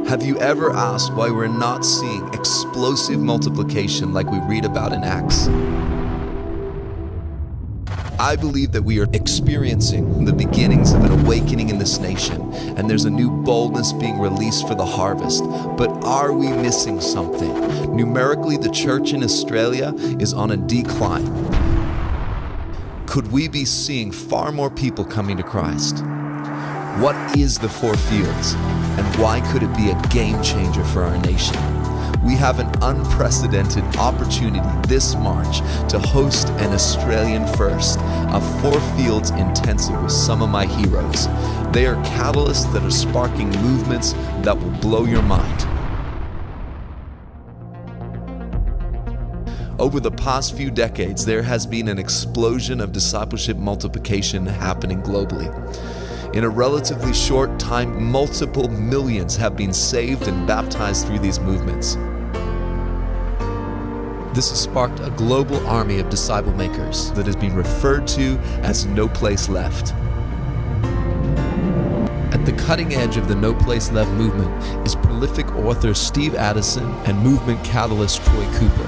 Have you ever asked why we're not seeing explosive multiplication like we read about in Acts? I believe that we are experiencing the beginnings of an awakening in this nation, and there's a new boldness being released for the harvest. But are we missing something? Numerically, the church in Australia is on a decline. Could we be seeing far more people coming to Christ? What is the Four Fields, and why could it be a game changer for our nation? We have an unprecedented opportunity this March to host an Australian first, a Four Fields intensive with some of my heroes. They are catalysts that are sparking movements that will blow your mind. Over the past few decades, there has been an explosion of discipleship multiplication happening globally. In a relatively short time, multiple millions have been saved and baptized through these movements. This has sparked a global army of disciple makers that has been referred to as No Place Left. At the cutting edge of the No Place Left movement is prolific author Steve Addison and movement catalyst Troy Cooper.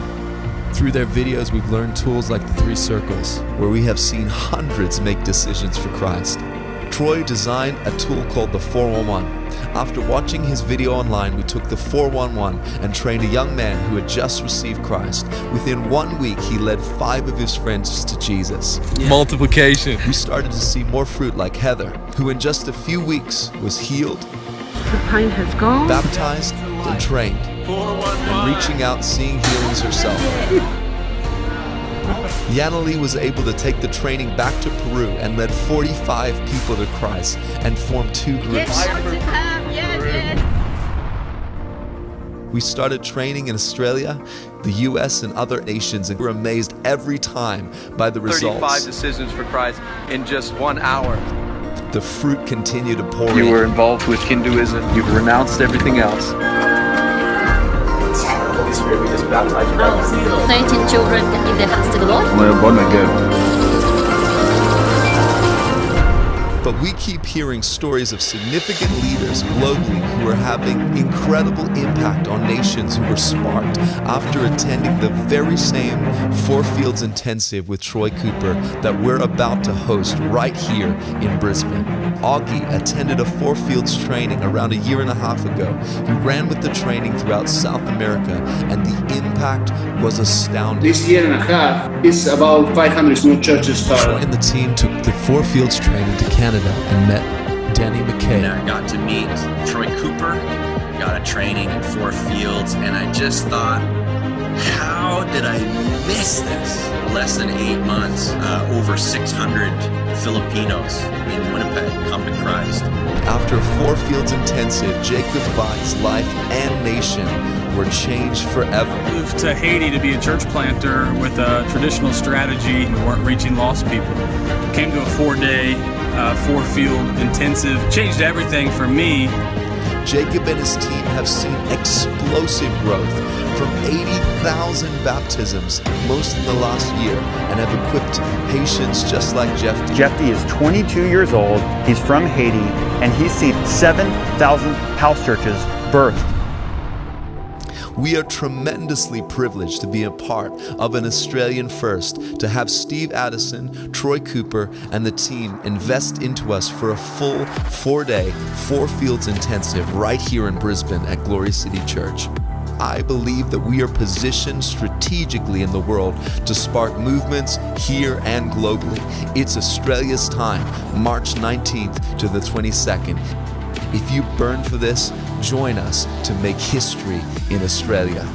Through their videos, we've learned tools like the 3 circles, where we have seen hundreds make decisions for Christ. Troy designed a tool called the 411. After watching his video online, we took the 411 and trained a young man who had just received Christ. Within 1 week, he led 5 of his friends to Jesus. Multiplication. We started to see more fruit like Heather, who in just a few weeks was healed, The pain has gone. baptized, and trained, and reaching out, seeing healings herself. Yanali was able to take the training back to Peru and led 45 people to Christ and formed 2 groups. We started training in Australia, the US, and other nations, and we're amazed every time by the results. 35 decisions for Christ in just 1 hour. The fruit continued to pour You in. were involved with Hinduism. You've renounced everything else. Holy Spirit, we just baptize you. 19 children in the hands to the Lord. But we keep hearing stories of significant leaders globally who are having incredible impact on nations who were sparked after attending the very same Four Fields Intensive with Troy Cooper that we're about to host right here in Brisbane. Augie attended a Four Fields training around a year and a half ago. He ran with the training throughout South America, and the impact was astounding. This year and a half is about 500 new churches Troy started. and the team took the Four Fields training to Canada and met Danny McKay. I got to meet Troy Cooper, got a training in Four Fields, and I just thought, how did I miss this? Less than 8 months, over 600 Filipinos in Winnipeg come to Christ. After Four Fields Intensive, Jacob Vi's life and nation were changed forever. Moved to Haiti to be a church planter with a traditional strategy. We weren't reaching lost people. Came to a 4-day, 4-field intensive. Changed everything for me. Jacob and his team have seen explosive growth from 80,000 baptisms, most in the last year, and have equipped Haitians just like Jeffy. Jeffy is 22 years old, he's from Haiti, and he's seen 7,000 house churches birthed. We are tremendously privileged to be a part of an Australian first, to have Steve Addison, Troy Cooper, and the team invest into us for a full 4-day, Four Fields intensive right here in Brisbane at Glory City Church. I believe that we are positioned strategically in the world to spark movements here and globally. It's Australia's time, March 19th to the 22nd. If you burn for this, join us to make history in Australia.